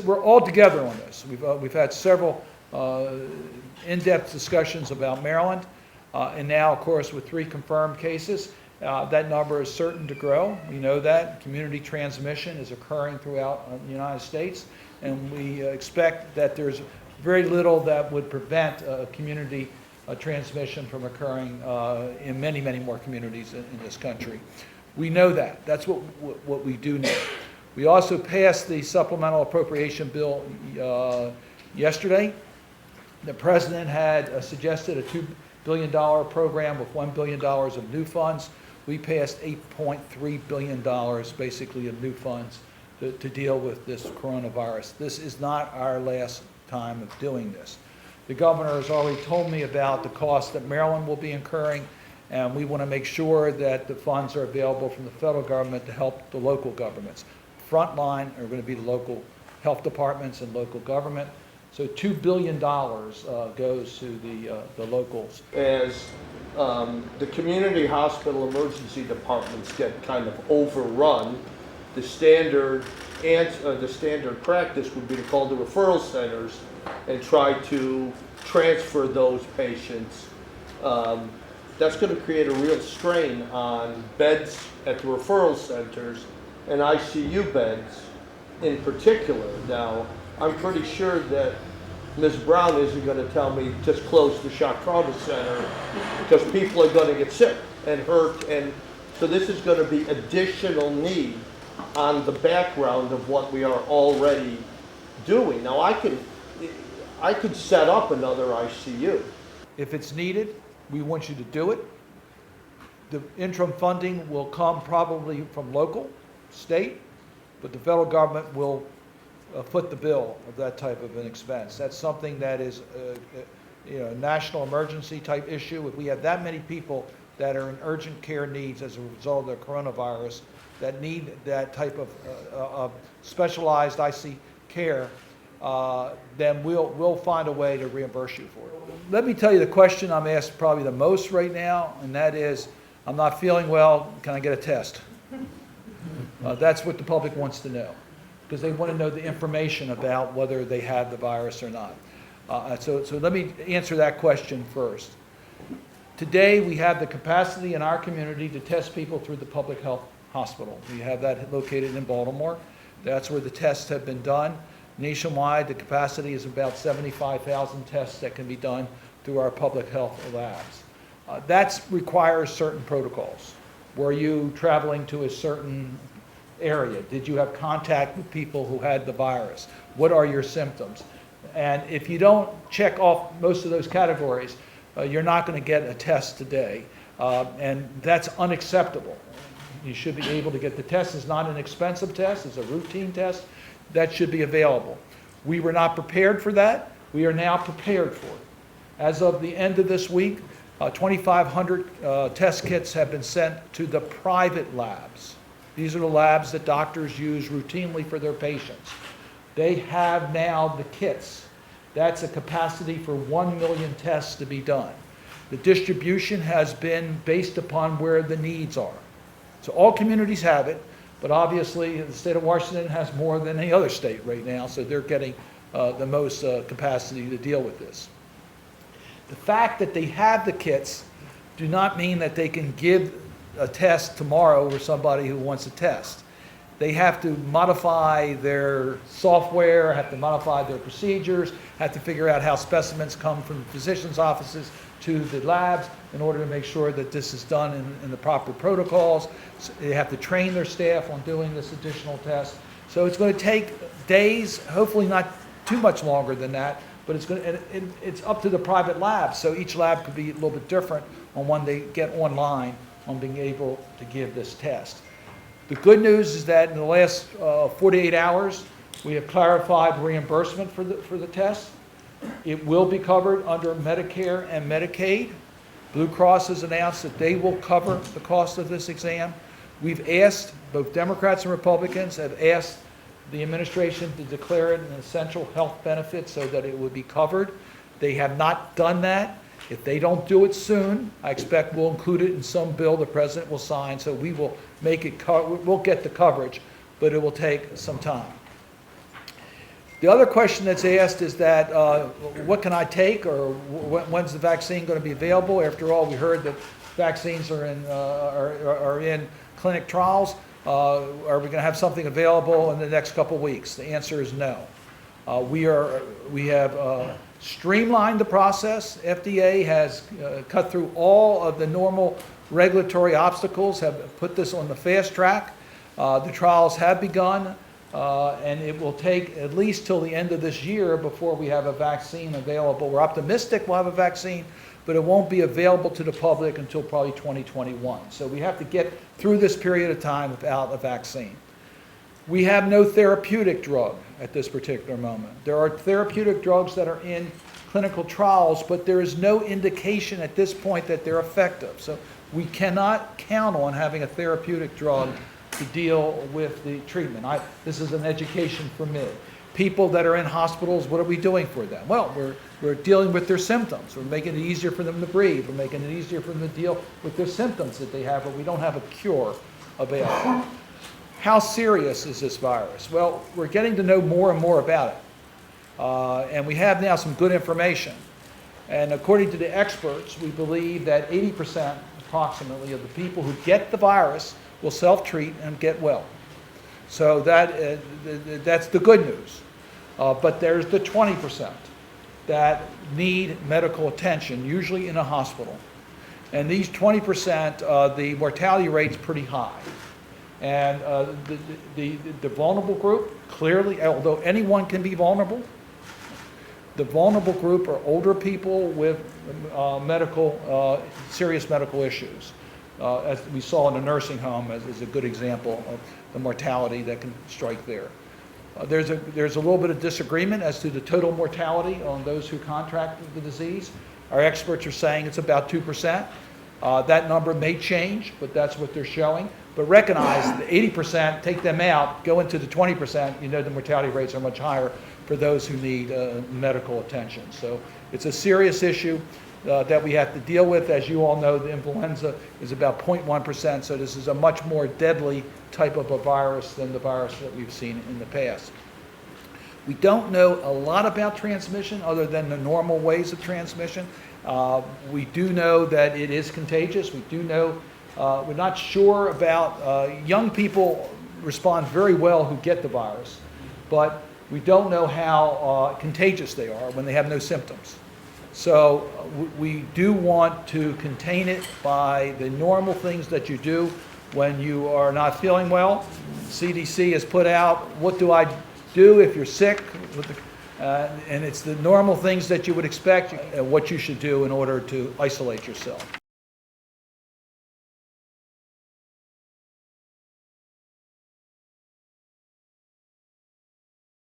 We're all together on this. We've had several in-depth discussions about Maryland, and now, of course, with 3 confirmed cases, that number is certain to grow. We know that community transmission is occurring throughout the United States, and we expect that there's very little that would prevent community transmission from occurring in many, many more communities in this country. We know that. That's what we do know. We also passed the supplemental appropriation bill yesterday. The president had suggested a $2 billion program with $1 billion of new funds. We passed $8.3 billion basically of new funds to deal with this coronavirus. This is not our last time of doing this. The governor has already told me about the cost that Maryland will be incurring, and we want to make sure that the funds are available from the federal government to help the local governments. Front line are going to be the local health departments and local government. So $2 billion goes to the locals. As the community hospital emergency departments get kind of overrun, the standard practice would be to call the referral centers and try to transfer those patients. That's going to create a real strain on beds at the referral centers and ICU beds in particular. Now, I'm pretty sure that Ms. Brown isn't going to tell me just close the shock trauma center because people are going to get sick and hurt, and so this is going to be additional need on the background of what we are already doing. Now, I could set up another ICU. If it's needed, we want you to do it. The interim funding will come probably from local, state, but the federal government will foot the bill of that type of an expense. That's something that is a national emergency type issue. If we have that many people that are in urgent care needs as a result of the coronavirus that need that type of specialized IC care, then we'll find a way to reimburse you for it. Let me tell you the question I'm asked probably the most right now, and that is, I'm not feeling well, can I get a test? That's what the public wants to know, because they want to know the information about whether they have the virus or not. So let me answer that question first. Today, we have the capacity in our community to test people through the public health hospital. We have that located in Baltimore. That's where the tests have been done. Nationwide, the capacity is about 75,000 tests that can be done through our public health labs. That requires certain protocols. Were you traveling to a certain area? Did you have contact with people who had the virus? What are your symptoms? And if you don't check off most of those categories, you're not going to get a test today. And that's unacceptable. You should be able to get the test. It's not an expensive test. It's a routine test. That should be available. We were not prepared for that. We are now prepared for it. As of the end of this week, 2,500 test kits have been sent to the private labs. These are the labs that doctors use routinely for their patients. They have now the kits. That's a capacity for 1 million tests to be done. The distribution has been based upon where the needs are. So all communities have it, but obviously the state of Washington has more than any other state right now, so they're getting the most capacity to deal with this. The fact that they have the kits do not mean that they can give a test tomorrow for somebody who wants a test. They have to modify their software, have to modify their procedures, have to figure out how specimens come from physicians' offices to the labs in order to make sure that this is done in the proper protocols. So they have to train their staff on doing this additional test. So it's going to take days, hopefully not too much longer than that, but it's up to the private labs. So each lab could be a little bit different on when they get online on being able to give this test. The good news is that in the last 48 hours, we have clarified reimbursement for the test. It will be covered under Medicare and Medicaid. Blue Cross has announced that they will cover the cost of this exam. We've asked, both Democrats and Republicans have asked the administration to declare it an essential health benefit so that it would be covered. They have not done that. If they don't do it soon, I expect we'll include it in some bill the president will sign, so we will make it, we'll get the coverage, but it will take some time. The other question that's asked is that, what can I take, or when's the vaccine going to be available? After all, we heard that vaccines are in clinic trials. Are we going to have something available in the next couple weeks? The answer is no. We have streamlined the process. FDA has cut through all of the normal regulatory obstacles, have put this on the fast track. The trials have begun. And it will take at least till the end of this year before we have a vaccine available. We're optimistic we'll have a vaccine, but it won't be available to the public until probably 2021. So we have to get through this period of time without a vaccine. We have no therapeutic drug at this particular moment. There are therapeutic drugs that are in clinical trials, but there is no indication at this point that they're effective. So we cannot count on having a therapeutic drug to deal with the treatment. This is an education for me. People that are in hospitals, what are we doing for them? Well, we're dealing with their symptoms. We're making it easier for them to breathe. We're making it easier for them to deal with their symptoms that they have, but we don't have a cure available. How serious is this virus? Well, we're getting to know more and more about it. And we have now some good information. And according to the experts, we believe that 80% approximately of the people who get the virus will self-treat and get well. So that's the good news. But there's the 20% that need medical attention, usually in a hospital. And these 20%, the mortality rate's pretty high. And the vulnerable group, clearly, although anyone can be vulnerable, the vulnerable group are older people with serious medical issues. As we saw in a nursing home as a good example of the mortality that can strike there. There's a little bit of disagreement as to the total mortality on those who contracted the disease. Our experts are saying it's about 2%. That number may change, but that's what they're showing. But recognize the 80%, take them out, go into the 20%, you know the mortality rates are much higher for those who need medical attention. So it's a serious issue that we have to deal with. As you all know, the influenza is about 0.1%, so this is a much more deadly type of a virus than the virus that we've seen in the past. We don't know a lot about transmission other than the normal ways of transmission. We do know that it is contagious. We do know, we're not sure about, young people respond very well who get the virus, but we don't know how contagious they are when they have no symptoms. So we do want to contain it by the normal things that you do when you are not feeling well. CDC has put out, what do I do if you're sick? And it's the normal things that you would expect, what you should do in order to isolate yourself.